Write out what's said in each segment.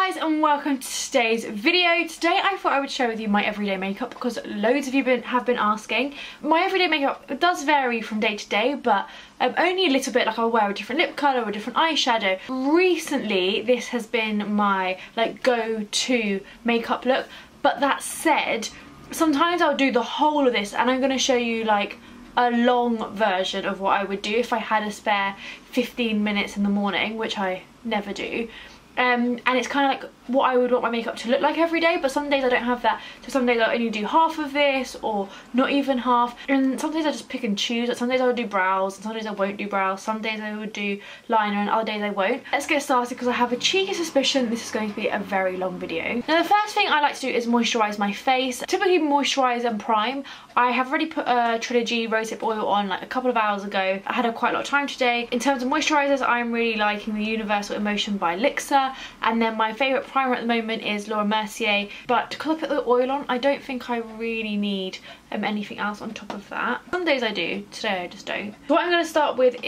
Hi guys and welcome to today's video. Today I thought I would share with you my everyday makeup because loads of you have been asking. My everyday makeup does vary from day to day, but only a little bit. Like I'll wear a different lip colour or a different eyeshadow. Recently this has been my go-to makeup look, but that said, sometimes I'll do the whole of this and I'm going to show you like a long version of what I would do if I had a spare 15 minutes in the morning, which I never do. And it's kind of like what I would want my makeup to look like every day, but some days I don't have that. So some days I'll only do half of this or not even half, and some days I just pick and choose. Like some days I would do brows and some days I won't do brows, some days I would do liner and other days I won't. Let's get started because I have a cheeky suspicion this is going to be a very long video. Now the first thing I like to do is moisturise my face. Typically moisturise and prime. I have already put a Trilogy rosehip oil on like a couple of hours ago. I had quite a lot of time today. In terms of moisturisers, I'm really liking the Universal Emotion by Lixa, and then my favourite primer at the moment is Laura Mercier, but because I put the oil on, I don't think I really need anything else on top of that. Some days I do, today I just don't. What I'm going to start with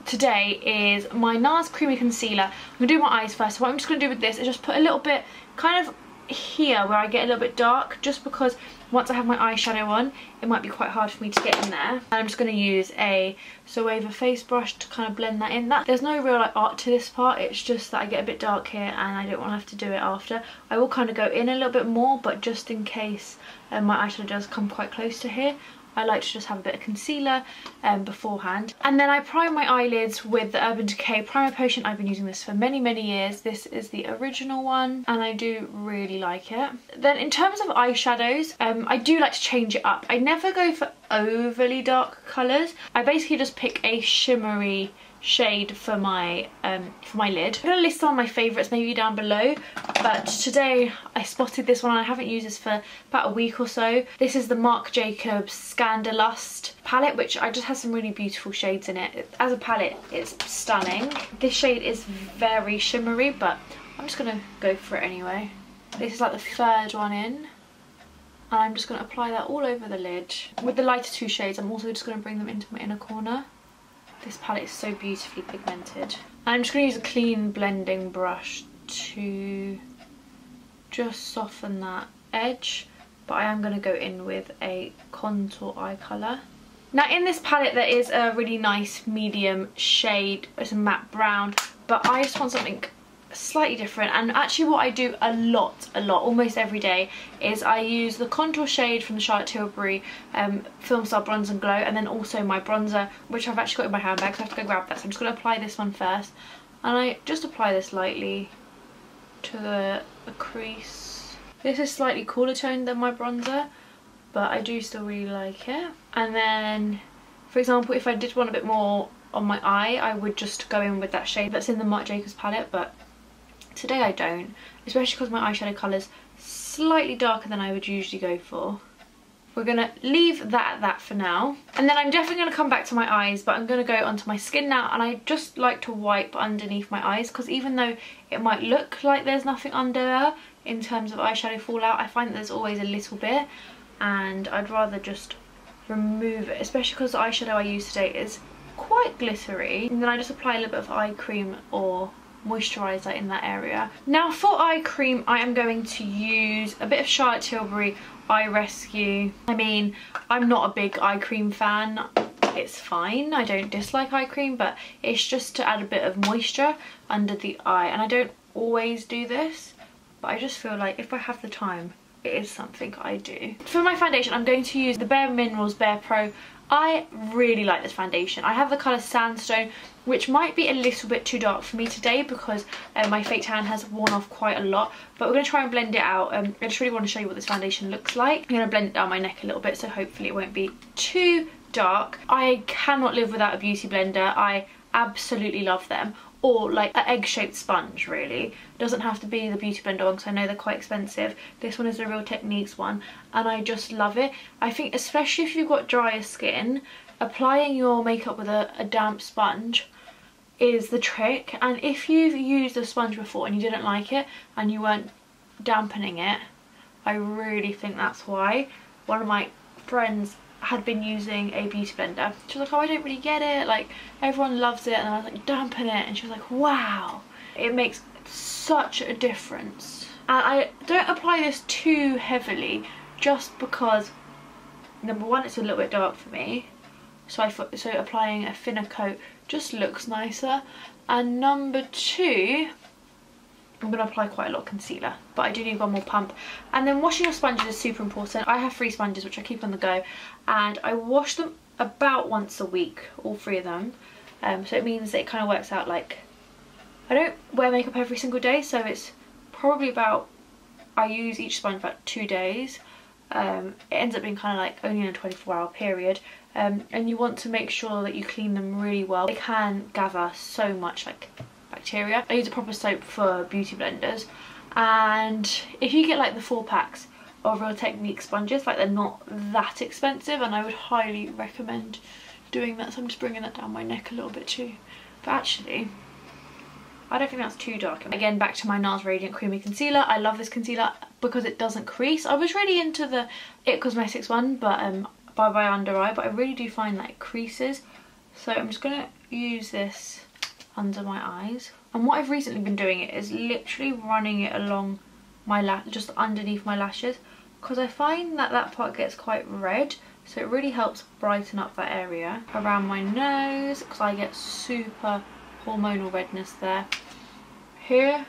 today is my NARS Creamy Concealer. I'm going to do my eyes first. So what I'm just going to do with this is just put a little bit kind of here where I get a little bit dark, just because once I have my eyeshadow on it might be quite hard for me to get in there. And I'm just going to use a Zoeva face brush to kind of blend that in. There's no real like art to this part, it's just that I get a bit dark here and I don't want to have to do it after. I will kind of go in a little bit more, but just in case my eyeshadow does come quite close to here, I like to just have a bit of concealer beforehand. And then I prime my eyelids with the Urban Decay Primer Potion. I've been using this for many years. This is the original one and I do really like it. Then in terms of eyeshadows, I do like to change it up. I never go for overly dark colours. I basically just pick a shimmery shade for my lid. I'm going to list some of my favourites maybe down below, but today I spotted this one and I haven't used this for about a week or so. This is the Marc Jacobs Scandalust palette, which I just has some really beautiful shades in it. As a palette it's stunning. This shade is very shimmery, but I'm just going to go for it anyway. This is like the third one in, and I'm just going to apply that all over the lid. With the lighter two shades I'm also just going to bring them into my inner corner. This palette is so beautifully pigmented. And I'm just going to use a clean blending brush to just soften that edge, but I am going to go in with a contour eye colour. Now in this palette there is a really nice medium shade, it's a matte brown, but I just want something slightly different. And actually what I do a lot almost every day is I use the contour shade from the Charlotte Tilbury Film Star Bronze and Glow, and then also my bronzer, which I've actually got in my handbag, so I have to go grab that. So I'm just going to apply this one first, and I just apply this lightly to the crease. This is slightly cooler toned than my bronzer, but I do still really like it. And then for example if I did want a bit more on my eye, I would just go in with that shade that's in the Marc Jacobs palette, but today I don't, especially because my eyeshadow colour's slightly darker than I would usually go for. We're going to leave that at that for now. And then I'm definitely going to come back to my eyes, but I'm going to go onto my skin now, and I just like to wipe underneath my eyes, because even though it might look like there's nothing under there in terms of eyeshadow fallout, I find that there's always a little bit, and I'd rather just remove it, especially because the eyeshadow I use today is quite glittery. And then I just apply a little bit of eye cream or moisturiser in that area. Now for eye cream I am going to use a bit of Charlotte Tilbury Eye Rescue. I mean, I'm not a big eye cream fan, it's fine, I don't dislike eye cream, but it's just to add a bit of moisture under the eye, and I don't always do this, but I just feel like if I have the time it is something I do. For my foundation I'm going to use the Bare Minerals Bare Pro. I really like this foundation. I have the colour Sandstone, which might be a little bit too dark for me today because my fake tan has worn off quite a lot, but we're going to try and blend it out. I just really want to show you what this foundation looks like. I'm going to blend it down my neck a little bit, so hopefully it won't be too dark. I cannot live without a beauty blender. I absolutely love them. Or like an egg-shaped sponge, really. It doesn't have to be the beauty blender one because I know they're quite expensive. This one is the Real Techniques one and I just love it. I think especially if you've got drier skin, applying your makeup with a damp sponge is the trick. And if you've used a sponge before and you didn't like it and you weren't dampening it, I really think that's why. One of my friends had been using a beauty blender. She was like, oh, I don't really get it, like everyone loves it, and I was like, dampen it, and she was like, wow. It makes such a difference. And I don't apply this too heavily just because, number one, it's a little bit dark for me, so applying a thinner coat just looks nicer, and number two, I'm going to apply quite a lot of concealer, but I do need one more pump. And then washing your sponges is super important. I have 3 sponges which I keep on the go, and I wash them about once a week, all 3 of them. So it means that it kind of works out like, I don't wear makeup every single day, so it's probably about, I use each sponge about 2 days. It ends up being kind of like only in a 24-hour period, and you want to make sure that you clean them really well. They can gather so much like bacteria. I use a proper soap for beauty blenders, and if you get like the 4 packs of Real Technique sponges, like they're not that expensive, and I would highly recommend doing that. So I'm just bringing that down my neck a little bit too, but actually I don't think that's too dark. Again, back to my NARS Radiant Creamy Concealer. I love this concealer because it doesn't crease. I was really into the IT Cosmetics one, but by Under Eye, but I really do find that it creases. So I'm just gonna use this under my eyes. And what I've recently been doing is literally running it along my just underneath my lashes, because I find that that part gets quite red. So it really helps brighten up that area around my nose, because I get super hormonal redness there. Here,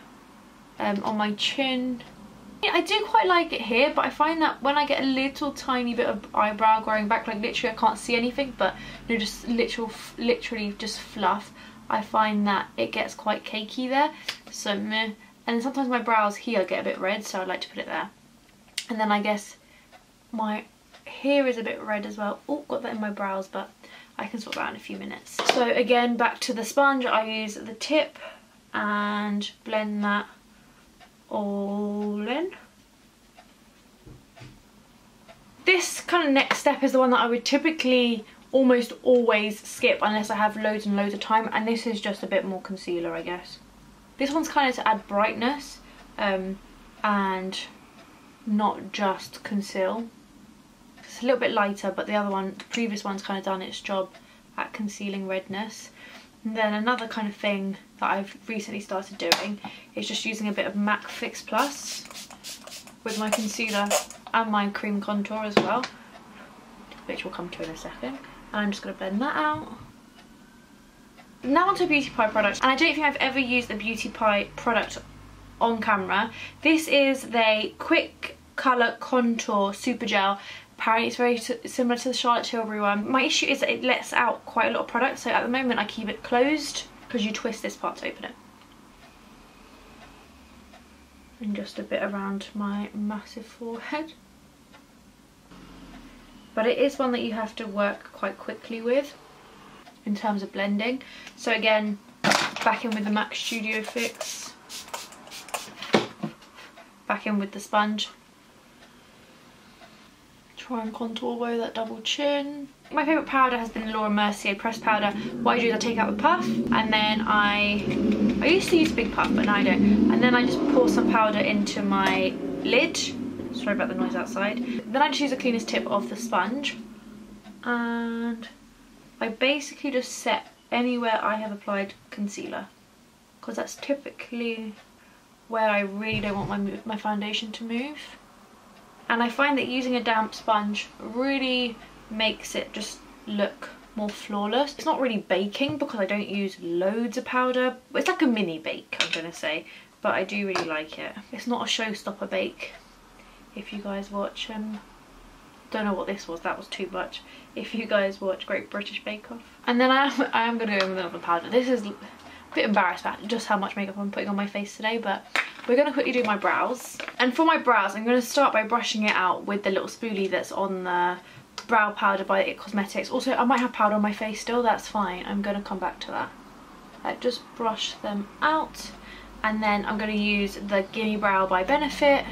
on my chin. I do quite like it here, but I find that when I get a little tiny bit of eyebrow growing back, like literally I can't see anything, but you know, just literally just fluff, I find that it gets quite cakey there. So meh. And then sometimes my brows here get a bit red, so I like to put it there. And then I guess my hair is a bit red as well. Oh, got that in my brows, but I can sort that out in a few minutes. So again, back to the sponge, I use the tip and blend that all in. This kind of next step is the one that I would typically almost always skip unless I have loads and loads of time, and this is just a bit more concealer, I guess. This one's kind of to add brightness and not just conceal. It's a little bit lighter, but the other one, the previous one's kind of done its job at concealing redness. And then another kind of thing that I've recently started doing is just using a bit of MAC Fix Plus with my concealer and my cream contour as well, which we'll come to in a second. And I'm just going to blend that out. Now onto a Beauty Pie product, and I don't think I've ever used a Beauty Pie product on camera. This is the Quick Colour Contour Super Gel. Apparently it's very similar to the Charlotte Tilbury one. My issue is that it lets out quite a lot of product, so at the moment I keep it closed because you twist this part to open it. And just a bit around my massive forehead. But it is one that you have to work quite quickly with in terms of blending. So again, back in with the MAC Studio Fix. Back in with the sponge. Try and contour away that double chin. My favourite powder has been the Laura Mercier pressed powder. What I do is I take out the puff, and then I used to use big puff, but now I don't. And then I just pour some powder into my lid. Sorry about the noise outside. Then I just use the cleanest tip of the sponge, and I basically just set anywhere I have applied concealer, because that's typically where I really don't want my foundation to move. And I find that using a damp sponge really makes it just look more flawless. It's not really baking because I don't use loads of powder. It's like a mini bake, I'm gonna say, but I do really like it. It's not a showstopper bake. If you guys watch, don't know what this was, that was too much. If you guys watch Great British Bake Off. And then I am gonna go in with another powder. This is a bit embarrassed about just how much makeup I'm putting on my face today, but we're going to quickly do my brows. And for my brows, I'm going to start by brushing it out with the little spoolie that's on the brow powder by IT Cosmetics. Also, I might have powder on my face still, that's fine. I'm going to come back to that. Just brush them out. And then I'm going to use the Gimme Brow by Benefit.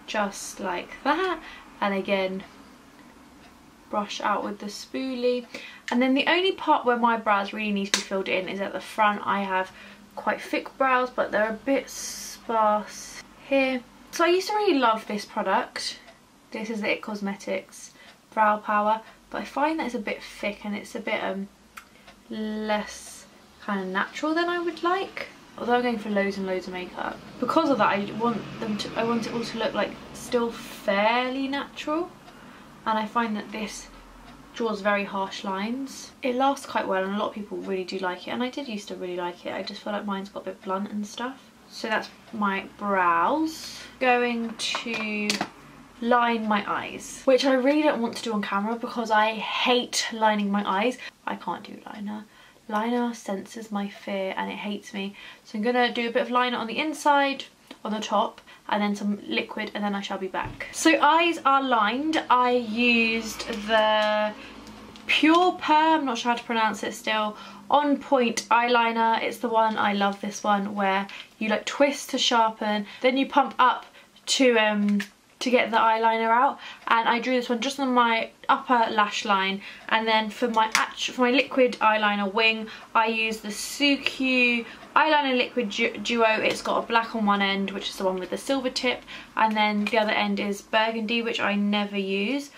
Just like that. And again, brush out with the spoolie. And then the only part where my brows really need to be filled in is at the front. I have quite thick brows, but they're a bit sparse here. So I used to really love this product. This is the IT Cosmetics Brow Power, but I find that it's a bit thick and it's a bit less kind kind of natural than I would like. Although I'm going for loads and loads of makeup. Because of that, I want it all to look like still fairly natural. And I find that this draws very harsh lines. It lasts quite well and a lot of people really do like it, and I did used to really like it. I just feel like mine's got a bit blunt and stuff. So that's my brows. Going to line my eyes, which I really don't want to do on camera because I hate lining my eyes. I can't do liner. Liner senses my fear and it hates me. So I'm gonna do a bit of liner on the inside, on the top, and then some liquid, and then I shall be back. So eyes are lined. I used the Pure Pearl, I'm not sure how to pronounce it still, On Point eyeliner. It's the one, I love this one, where you like twist to sharpen, then you pump up to get the eyeliner out, and I drew this one just on my upper lash line. And then for my liquid eyeliner wing, I used the Suq eyeliner liquid duo. It's got a black on one end, which is the one with the silver tip, and then the other end is burgundy, which I never use,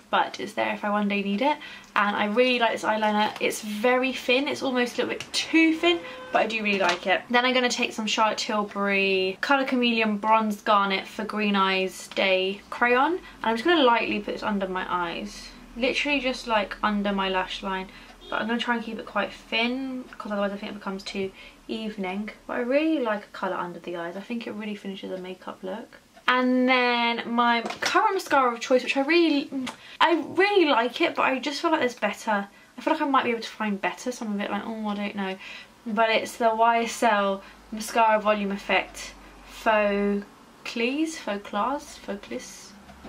but it's there if I one day need it. And I really like this eyeliner. It's very thin, it's almost a little bit too thin, but I do really like it. Then I'm going to take some Charlotte Tilbury Colour Chameleon Bronze Garnet for Green Eyes Day crayon, and I'm just going to lightly put this under my eyes, literally just like under my lash line. But I'm going to try and keep it quite thin because otherwise I think it becomes too evening. But I really like a colour under the eyes. I think it really finishes a makeup look. And then my current mascara of choice, which I really like it, but I just feel like there's better. I feel like I might be able to find better, so I'm a bit like, oh, I don't know. But it's the YSL Mascara Volume Effect Faux Clis. I'm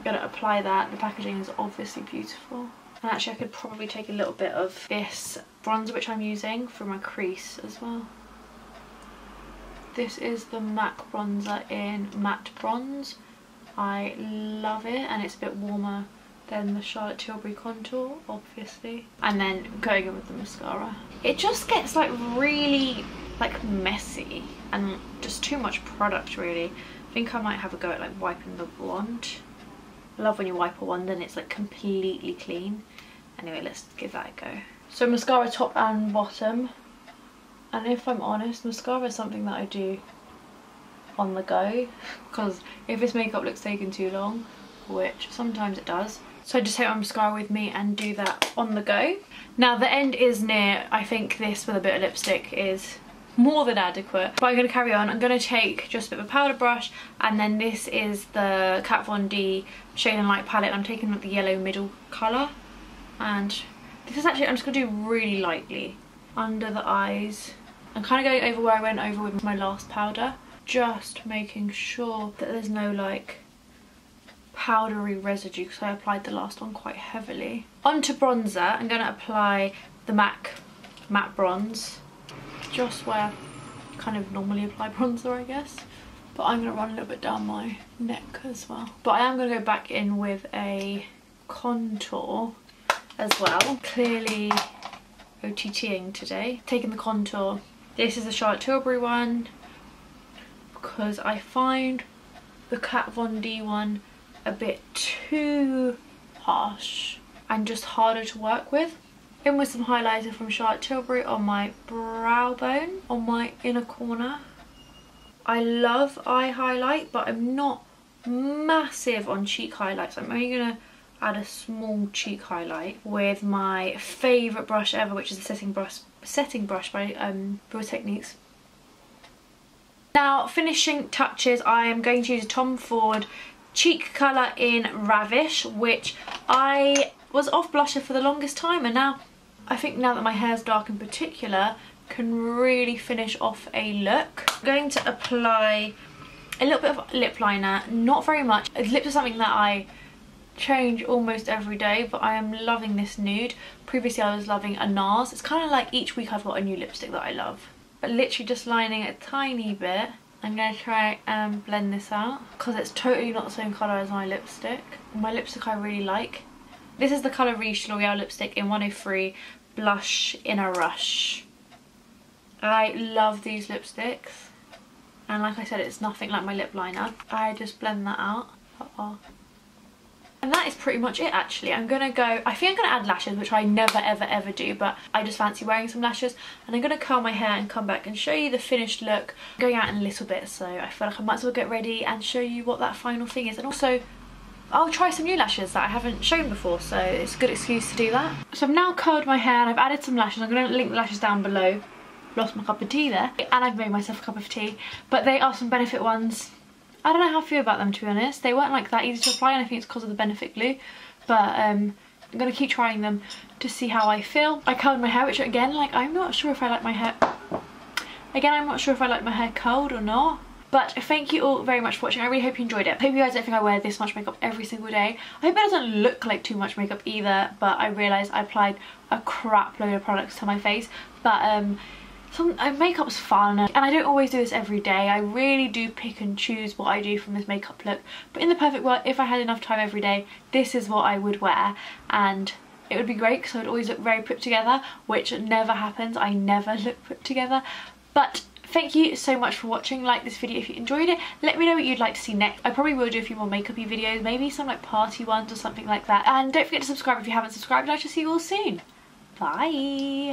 going to apply that. The packaging is obviously beautiful. And actually I could probably take a little bit of this bronzer, which I'm using, for my crease as well. This is the MAC bronzer in Matte Bronze. I love it, and it's a bit warmer than the Charlotte Tilbury contour, obviously. And then going in with the mascara. It just gets like really like messy and just too much product really. I think I might have a go at like wiping the wand. I love when you wipe a wand and it's like completely clean. Anyway, let's give that a go. So mascara top and bottom. And if I'm honest, mascara is something that I do on the go, because if this makeup looks taken too long, which sometimes it does, so I just take my mascara with me and do that on the go. Now the end is near. I think this with a bit of lipstick is more than adequate, but I'm going to carry on. I'm going to take just a bit of a powder brush, and then this is the Kat Von D Shade and Light palette. I'm taking the yellow middle colour, and this is actually, I'm just going to do really lightly under the eyes. I'm kind of going over where I went over with my last powder, just making sure that there's no like powdery residue because I applied the last one quite heavily. Onto bronzer, I'm going to apply the MAC Matte Bronze, just where I kind of normally apply bronzer, I guess. But I'm going to run a little bit down my neck as well. But I am going to go back in with a contour as well. Clearly OTTing today. Taking the contour. This is the Charlotte Tilbury one because I find the Kat Von D one a bit too harsh and just harder to work with. In with some highlighter from Charlotte Tilbury on my brow bone, on my inner corner. I love eye highlight, but I'm not massive on cheek highlights. I'm only going to add a small cheek highlight with my favourite brush ever, which is the setting brush by Real Techniques. Now, finishing touches, I am going to use a Tom Ford cheek colour in Ravish, which I was off blusher for the longest time, and now I think now that my hair's dark in particular, can really finish off a look. I'm going to apply a little bit of lip liner, not very much. Lips are something that I change almost every day, but I am loving this nude. Previously I was loving a NARS. It's kind of like each week I've got a new lipstick that I love. But literally just lining a tiny bit. I'm going to try and blend this out because it's totally not the same colour as my lipstick. My lipstick I really like. This is the colour Riche L'Oreal lipstick in 103 Blush in a Rush. I love these lipsticks, and like I said, it's nothing like my lip liner. I just blend that out. And that is pretty much it actually. I think I'm gonna add lashes, which I never ever do, but I just fancy wearing some lashes. And I'm gonna curl my hair and come back and show you the finished look. I'm going out in a little bit, so I feel like I might as well get ready and show you what that final thing is. And also, I'll try some new lashes that I haven't shown before, so it's a good excuse to do that. So I've now curled my hair and I've added some lashes. I'm gonna link the lashes down below. Lost my cup of tea there. And I've made myself a cup of tea, but they are some Benefit ones. I don't know how I feel about them, to be honest. They weren't like that easy to apply, and I think it's because of the Benefit glue. But I'm gonna keep trying them to see how I feel. I curled my hair, which again, like, I'm not sure if I like my hair. Again, I'm not sure if I like my hair curled or not. But thank you all very much for watching. I really hope you enjoyed it. I hope you guys don't think I wear this much makeup every single day. I hope it doesn't look like too much makeup either, but I realised I applied a crap load of products to my face. But makeup's fun, and I don't always do this every day. I really do pick and choose what I do from this makeup look. But in the perfect world, if I had enough time every day, this is what I would wear, and it would be great because I would always look very put together, which never happens. I never look put together. But thank you so much for watching. Like this video if you enjoyed it. Let me know what you'd like to see next. I probably will do a few more makeup-y videos, maybe some like party ones or something like that. And don't forget to subscribe if you haven't subscribed. I'll just see you all soon. Bye!